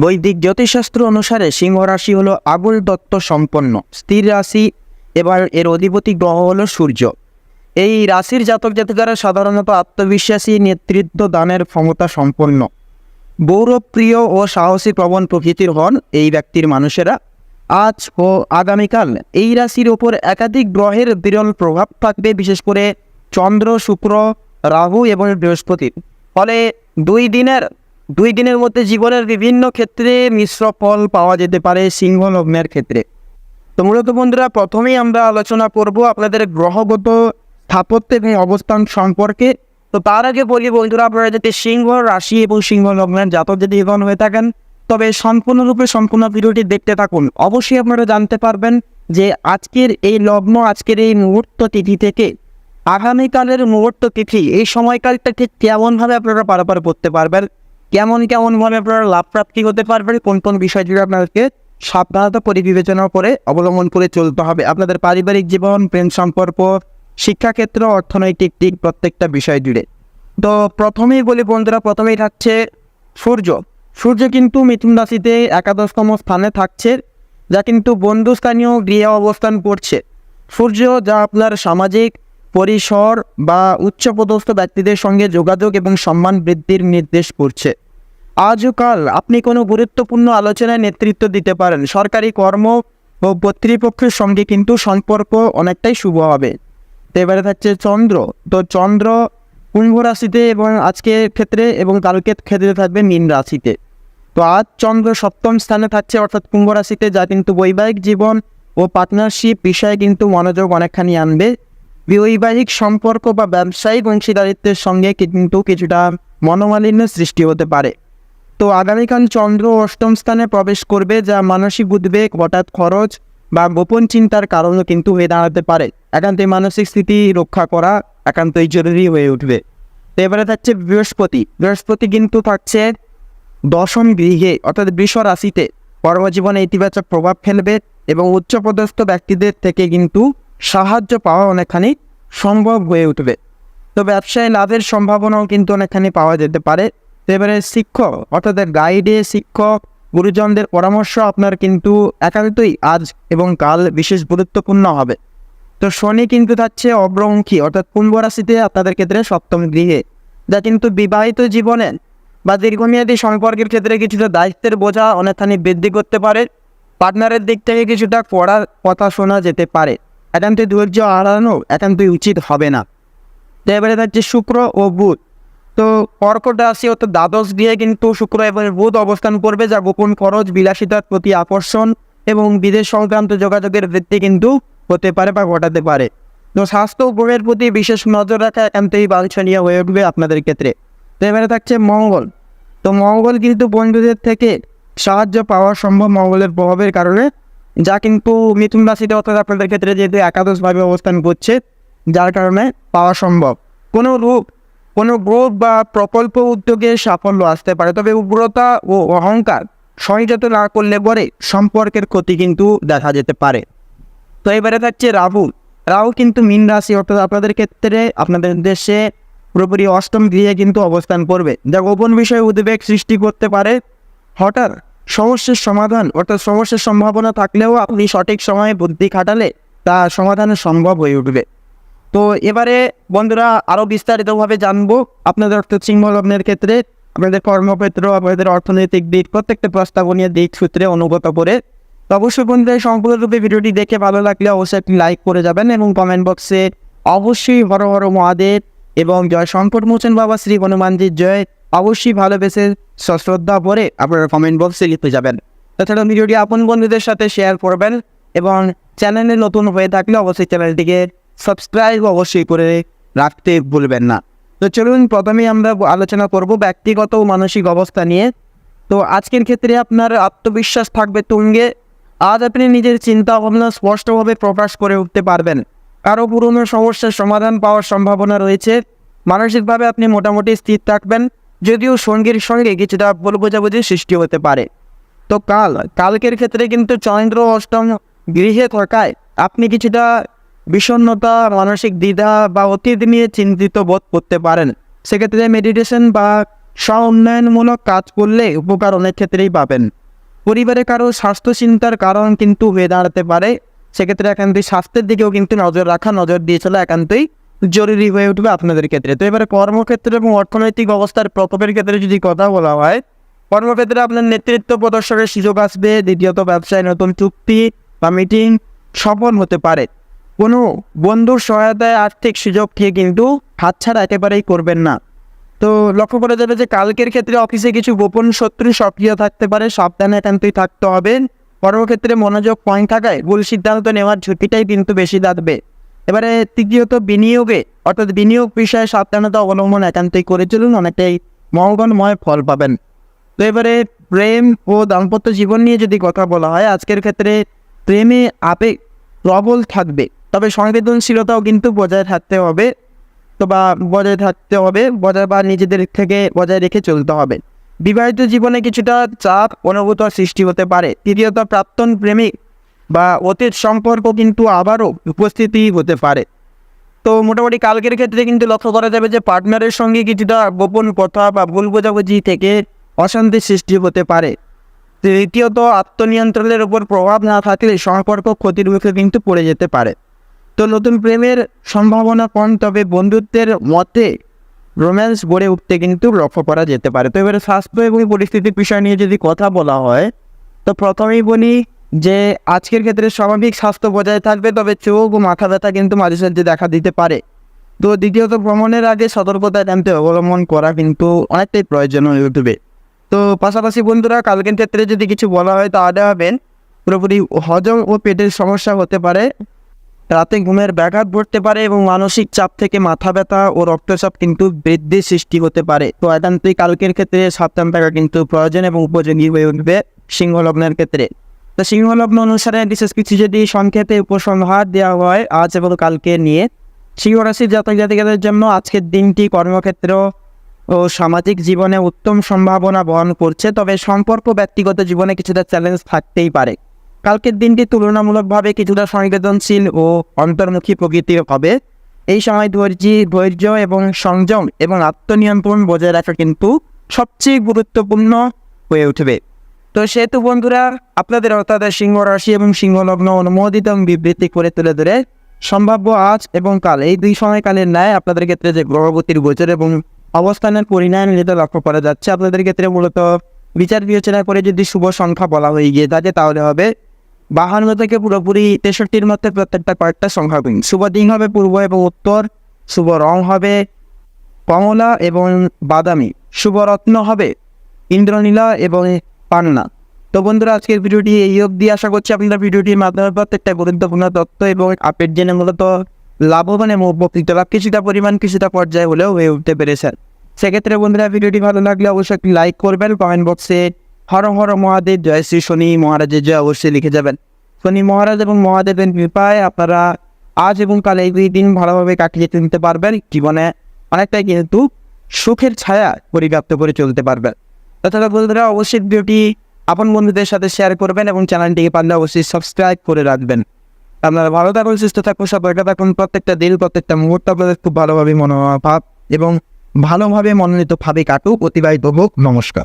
বৈদিক জ্যোতিষশাস্ত্র অনুসারে সিংহ রাশি হলো আগুন তত্ত্ব সম্পন্ন স্থির রাশি। এবার এর অধিপতি গ্রহ হলো সূর্য। এই রাশির জাতক জাতিকারা সাধারণত আত্মবিশ্বাসী, নেতৃত্ব দানের ক্ষমতা সম্পন্ন, গৌরবপ্রিয় ও সাহসী প্রবণ প্রকৃতির হন এই ব্যক্তির মানুষেরা। আজ ও আগামীকাল এই রাশির ওপর একাধিক গ্রহের বিরল প্রভাব থাকবে, বিশেষ করে চন্দ্র, শুক্র, রাহু এবং বৃহস্পতির। ফলে দুই দিনের মধ্যে জীবনের বিভিন্ন ক্ষেত্রে মিশ্র ফল পাওয়া যেতে পারে সিংহ লগ্নের ক্ষেত্রে। তো মূলত বন্ধুরা, প্রথমেই আমরা আলোচনা করব আপনাদের গ্রহগত স্থাপত্য এবং অবস্থান সম্পর্কে। তো তার আগে বলি বন্ধুরা, আপনারা যদি সিংহ রাশি এবং সিংহ লগ্নের জাতক যদি জীবন হয়ে থাকেন, তবে সম্পূর্ণ ভিডিওটি দেখতে থাকুন। অবশ্যই আপনারা জানতে পারবেন যে আজকের এই লগ্ন, আজকের এই মুহূর্ত তিথি থেকে আগামীকালের মুহূর্ত তিথি, এই সময়কালটা ঠিক কেমনভাবে আপনারা পারাপার করতে পারবেন, কেমনভাবে আপনারা লাভ প্রাপ্তি করতে পারবেন, কোন কোন বিষয়গুলো আপনাদেরকে সাবধানতা পরিবিবেচনা করে অবলম্বন করে চলতে হবে আপনাদের পারিবারিক জীবন, প্রেম সম্পর্ক, শিক্ষাক্ষেত্র, অর্থনৈতিক দিক, প্রত্যেকটা বিষয় জুড়ে। তো প্রথমেই বলি বন্ধুরা, প্রথমেই থাকছে সূর্য। সূর্য কিন্তু মিথুন রাশিতে একাদশতম স্থানে থাকছে, যা কিন্তু বন্ধুস্থানীয় গৃহে অবস্থান করছে। সূর্য যা আপনার সামাজিক পরিসর বা উচ্চপদস্থ ব্যক্তিদের সঙ্গে যোগাযোগ এবং সম্মান বৃদ্ধির নির্দেশ করছে। আজ ও কাল আপনি কোনো গুরুত্বপূর্ণ আলোচনায় নেতৃত্ব দিতে পারেন। সরকারি কর্ম ও কর্তৃপক্ষের সঙ্গে কিন্তু সম্পর্ক অনেকটাই শুভ হবে। তো এবারে থাকছে চন্দ্র। তো চন্দ্র কুম্ভ রাশিতে এবং আজকের ক্ষেত্রে এবং কালকের ক্ষেত্রে থাকবে মীন রাশিতে। তো আজ চন্দ্র সপ্তম স্থানে থাকছে, অর্থাৎ কুম্ভ রাশিতে, যা কিন্তু বৈবাহিক জীবন ও পার্টনারশিপ বিষয়ে কিন্তু মনোযোগ অনেকখানি আনবে। বৈবাহিক সম্পর্ক বা ব্যবসায়িক অংশীদারিত্বের সঙ্গে কিন্তু কিছুটা মনোমালিন্য সৃষ্টি হতে পারে। তো আগামীকাল চন্দ্র অষ্টম স্থানে প্রবেশ করবে, যা মানসিক উদ্বেগ, হঠাৎ খরচ বা গোপন চিন্তার কারণও কিন্তু হয়ে দাঁড়াতে পারে। একান্তই মানসিক স্থিতি রক্ষা করা একান্তই জরুরি হয়ে উঠবে। তো এবারে থাকছে বৃহস্পতি। বৃহস্পতি কিন্তু থাকছে দশম গৃহে, অর্থাৎ বৃষ রাশিতে, কর্মজীবনে ইতিবাচক প্রভাব ফেলবে এবং উচ্চপদস্থ ব্যক্তিদের থেকে কিন্তু সাহায্য পাওয়া অনেকখানি সম্ভব হয়ে উঠবে। তো ব্যবসায় লাভের সম্ভাবনাও কিন্তু অনেকখানি পাওয়া যেতে পারে। তো এবারে শিক্ষক, অর্থাৎ গাইডে শিক্ষক, গুরুজনদের পরামর্শ আপনার কিন্তু একান্তই আজ এবং কাল বিশেষ গুরুত্বপূর্ণ হবে। তো শনি কিন্তু থাকছে অগ্রমুখী, অর্থাৎ কুম্ভ রাশিতে আপনাদের ক্ষেত্রে সপ্তম গৃহে, যা কিন্তু বিবাহিত জীবনে বা দীর্ঘমেয়াদী সম্পর্কের ক্ষেত্রে কিছুটা দায়িত্বের বোঝা অনেকখানি বৃদ্ধি করতে পারে। পার্টনারের দিক থেকে কিছুটা কড়া কথা শোনা যেতে পারে। একান্তই ধৈর্য হারানো একান্তই উচিত হবে না। তো এবারে থাকছে শুক্র ও বুধ। তো কর্কট রাশি অর্থাৎ দ্বাদশ গৃহে কিন্তু শুক্র এবং বুধ অবস্থান করবে, যা গোপন খরচ, বিলাসিতার প্রতি আকর্ষণ এবং বিদেশ সংক্রান্ত যোগাযোগের বৃদ্ধি কিন্তু হতে পারে বা ঘটাতে পারে। তো স্বাস্থ্য উপভোগের প্রতি বিশেষ নজর রাখা একান্তই বাঞ্ছনীয় হয়ে উঠবে আপনাদের ক্ষেত্রে। তো এবারে থাকছে মঙ্গল। তো মঙ্গল কিন্তু বন্ধুদের থেকে সাহায্য পাওয়া সম্ভব মঙ্গলের প্রভাবের কারণে, যা কিন্তু মিথুন রাশিতে, অর্থাৎ আপনাদের ক্ষেত্রে যেহেতু একাদশভাবে অবস্থান করছে, যার কারণে পাওয়া সম্ভব। কোনো গ্রুপ বা প্রকল্প উদ্যোগে সাফল্য আসতে পারে, তবে উগ্রতা ও অহংকার সংযত না করলে পরে সম্পর্কের ক্ষতি কিন্তু দেখা যেতে পারে। তো এবারে থাকছে রাহু। রাহু কিন্তু মীন রাশি, অর্থাৎ আপনাদের ক্ষেত্রে আপনাদের দেশে পুরোপুরি অষ্টম গৃহে কিন্তু অবস্থান করবে, যা গোপন বিষয়ে উদ্বেগ সৃষ্টি করতে পারে। হঠাৎ সমস্যার সমাধান, অর্থাৎ সমস্যার সম্ভাবনা থাকলেও আপনি সঠিক সময়ে বুদ্ধি খাটালে তা সমাধান সম্ভব হয়ে উঠবে। তো এবারে বন্ধুরা আরও বিস্তারিতভাবে জানবো আপনাদের, অর্থাৎ সিংহ লগ্নের ক্ষেত্রে আপনাদের কর্মক্ষেত্র, আপনাদের অর্থনৈতিক দিক, প্রত্যেকটা প্রস্তাবনীয় দিক সূত্রে অনুগত করে। তো অবশ্যই বন্ধুরা সম্পূর্ণরূপে ভিডিওটি দেখে ভালো লাগলে অবশ্যই একটি লাইক করে যাবেন এবং কমেন্ট বক্সে অবশ্যই হর হর মহাদেব এবং জয় সংকট মোচন বাবা শ্রী হনুমানজির জয় অবশ্যই ভালোবেসে সশ্রদ্ধা করে আপনারা কমেন্ট বক্সে লিখতে যাবেন। তাছাড়া ভিডিওটি আপন বন্ধুদের সাথে শেয়ার করবেন এবং চ্যানেলে নতুন হয়ে থাকলে অবশ্যই চ্যানেলটিকে সাবস্ক্রাইব অবশ্যই করে রাখতে ভুলবেন না। তো চলুন প্রথমেই আমরা আলোচনা করব ব্যক্তিগত ও মানসিক অবস্থা নিয়ে। তো আজকের ক্ষেত্রে আপনার আত্মবিশ্বাস থাকবে তুঙ্গে। আজ আপনি নিজের চিন্তা ভাবনা স্পষ্টভাবে প্রকাশ করে উঠতে পারবেন। কারো পুরনো সমস্যার সমাধান পাওয়ার সম্ভাবনা রয়েছে। মানসিকভাবে আপনি মোটামুটি স্থির থাকবেন, যদিও সঙ্গীর সঙ্গে কিছুটা ভুল বোঝাবুঝির সৃষ্টি হতে পারে। তো কালকের ক্ষেত্রে কিন্তু চন্দ্র অষ্টম গৃহে থাকায় আপনি কিছুটা বিষণ্ণতা, মানসিক দ্বিধা বা অতীত নিয়ে চিন্তিত বোধ করতে পারেন। সেক্ষেত্রে মেডিটেশন বা স্ব উন্নয়নমূলক কাজ করলে উপকার অনেক ক্ষেত্রেই পাবেন। পরিবারে কারো স্বাস্থ্য চিন্তার কারণ কিন্তু হয়ে দাঁড়াতে পারে, সেক্ষেত্রে একান্তই স্বাস্থ্যের দিকেও কিন্তু নজর দিয়ে চলা একান্তই জরুরি হয়ে উঠবে আপনাদের ক্ষেত্রে। তো এবারে কর্মক্ষেত্রে এবং অর্থনৈতিক অবস্থার প্রকোপের ক্ষেত্রে যদি কথা বলা হয়, কর্মক্ষেত্রে আপনার নেতৃত্ব প্রদর্শনের সুযোগ আসবে। দ্বিতীয়ত, ব্যবসায় নতুন চুক্তি বা মিটিং সফল হতে পারে। কোনো বন্ধুর সহায়তায় আর্থিক সুযোগ থেকে কিন্তু হাতছাড়া একেবারেই করবেন না। তো লক্ষ্য করা যাবে যে কালকের ক্ষেত্রে অফিসে কিছু গোপন শত্রু সক্রিয় থাকতে পারে, সাবধানে একান্তই থাকতে হবে। কর্মক্ষেত্রে মনোযোগ কম থাকায় ভুল সিদ্ধান্ত নেওয়ার ঝুঁকিটাই কিন্তু বেশি থাকবে। এবারে তৃতীয়ত, বিনিয়োগে অর্থাৎ বিনিয়োগ বিষয়ে সাবধানতা অবলম্বন একান্তই করে চলুন, অনেকটাই মঙ্গলময় ফল পাবেন। তো এবারে প্রেম ও দাম্পত্য জীবন নিয়ে যদি কথা বলা হয়, আজকের ক্ষেত্রে প্রেমে আবেগ প্রবল থাকবে, তবে সংবেদনশীলতাও কিন্তু বজায় থাকতে হবে। বা নিজেদের থেকে বজায় রেখে চলতে হবে। বিবাহিত জীবনে কিছুটা চাপ অনুভূত সৃষ্টি হতে পারে। তৃতীয়ত, প্রাক্তন প্রেমিক বা অতীত সম্পর্ক কিন্তু আবারও উপস্থিতি হতে পারে। তো মোটামুটি কালকের ক্ষেত্রে কিন্তু লক্ষ্য করা যাবে যে পার্টনারের সঙ্গে কিছুটা গোপন কথা বা ভুল বোঝাবুঝি থেকে অশান্তির সৃষ্টি হতে পারে। তৃতীয়ত, আত্মনিয়ন্ত্রণের উপর প্রভাব না থাকলে সম্পর্ক ক্ষতির মুখে কিন্তু পড়ে যেতে পারে। তো নতুন প্রেমের সম্ভাবনা কম, তবে বন্ধুত্বের মতে রোম্যান্স গড়ে উঠতে কিন্তু লক্ষ্য করা যেতে পারে। তো এবারে স্বাস্থ্য এবং পরিস্থিতির বিষয় নিয়ে যদি কথা বলা হয়, তো প্রথমেই বলি যে আজকের ক্ষেত্রে স্বাভাবিক স্বাস্থ্য বজায় থাকবে, তবে চোখ ও মাথা ব্যথা কিন্তু মাঝে সাঝে দেখা দিতে পারে। তো দ্বিতীয়ত, ভ্রমণের আগে সতর্কতা জানতে অবলম্বন করা কিন্তু অনেকটাই প্রয়োজন হয়ে উঠবে। তো পাশাপাশি বন্ধুরা, কালকের ক্ষেত্রে যদি কিছু বলা হয় তাহলে হবেন পুরোপুরি হজম ও পেটের সমস্যা হতে পারে, রাতে ঘুমের ব্যাঘাত ঘটতে পারে এবং মানসিক চাপ থেকে মাথা ব্যথা ও রক্তচাপ কিন্তু বৃদ্ধির সৃষ্টি হতে পারে। তো একান্তই কালকের ক্ষেত্রে সাবধান থাকা কিন্তু প্রয়োজন এবং উপযোগী হয়ে উঠবে সিংহ লগ্নের ক্ষেত্রে। তো সিংহ লগ্ন অনুসারে বিশেষ কিছু যদি সংক্ষেপে উপসংহার দেওয়া হয় আজ এবং কালকে নিয়ে, সিংহ রাশির জাতক জাতিকাদের জন্য আজকের দিনটি কর্মক্ষেত্র ও সামাজিক জীবনে উত্তম সম্ভাবনা বহন করছে, তবে সম্পর্ক ব্যক্তিগত জীবনে কিছুটা চ্যালেঞ্জ থাকতেই পারে। কালকের দিনটি তুলনামূলকভাবে কিছুটা সংবেদনশীল ও অন্তর্মুখী প্রকৃতির হবে। এই সময় ধৈর্য এবং সংযম এবং আত্মনিয়ন্ত্রণ বজায় রাখা কিন্তু সবচেয়ে গুরুত্বপূর্ণ হয়ে উঠবে। তো সেহেতু বন্ধুরা, আপনাদের অর্থাৎ সিংহ রাশি এবং সিংহ লগ্ন অনুমোদিত এবং বিবৃতি করে তুলে ধরে সম্ভাব্য আজ এবং কাল এই দুই সময়কালের ন্যায় আপনাদের ক্ষেত্রে যে গ্রহগতির গোচর এবং অবস্থানের পরিণাম যেটা লক্ষ্য করা যাচ্ছে, আপনাদের ক্ষেত্রে মূলত বিচার বিবেচনা করে যদি শুভ সংখ্যা বলা হয়ে গিয়ে থাকে তাহলে হবে 52 থেকে পুরোপুরি 63-র মধ্যে প্রত্যেকটা কয়েকটা সংখ্যা গুণ। শুভ দিন হবে পূর্ব এবং উত্তর, শুভ রং হবে কমলা এবং বাদামি, শুভ রত্ন হবে ইন্দ্রনীলা এবং পান্না। তো বন্ধুরা, আজকের ভিডিওটি এই অবধি। আশা করছি আপনারা ভিডিওটির মাধ্যমে প্রত্যেকটা গুরুত্বপূর্ণ তথ্য এবং আপডেট জেনে মূলত লাভবান এবং উপকৃত লাভ কিছুটা পরিমাণ কিছুটা পর্যায়ে হলেও হয়ে উঠতে পেরেছেন। সেক্ষেত্রে বন্ধুরা, ভিডিওটি ভালো লাগলে অবশ্যই একটি লাইক করবেন, কমেন্ট বক্সে হর হর মহাদেব জয় শ্রী শনি মহারাজের জয় অবশ্যই লিখে যাবেন। শনি মহারাজ এবং মহাদেবের কৃপায় আপনারা আজ এবং কাল এই দুই দিন ভালোভাবে কাটিয়ে তুলতে পারবেন, জীবনে অনেকটাই কিন্তু সুখের ছায়া পরিব্যাপ্ত করে চলতে পারবেন। তাছাড়া বন্ধুরা, অবশ্যই ভিডিওটি আপন বন্ধুদের সাথে শেয়ার করবেন এবং চ্যানেলটিকে পারলে অবশ্যই সাবস্ক্রাইব করে রাখবেন। আপনারা ভালো থাকুন, সুস্থ থাকুন, সতর্ক থাকুন। প্রত্যেকটা দিন প্রত্যেকটা মুহূর্ত আপনাদের খুব ভালোভাবে মনোভাব এবং ভালোভাবে মনোনীতভাবে কাটুক, অতিবাহিত হোক। নমস্কার।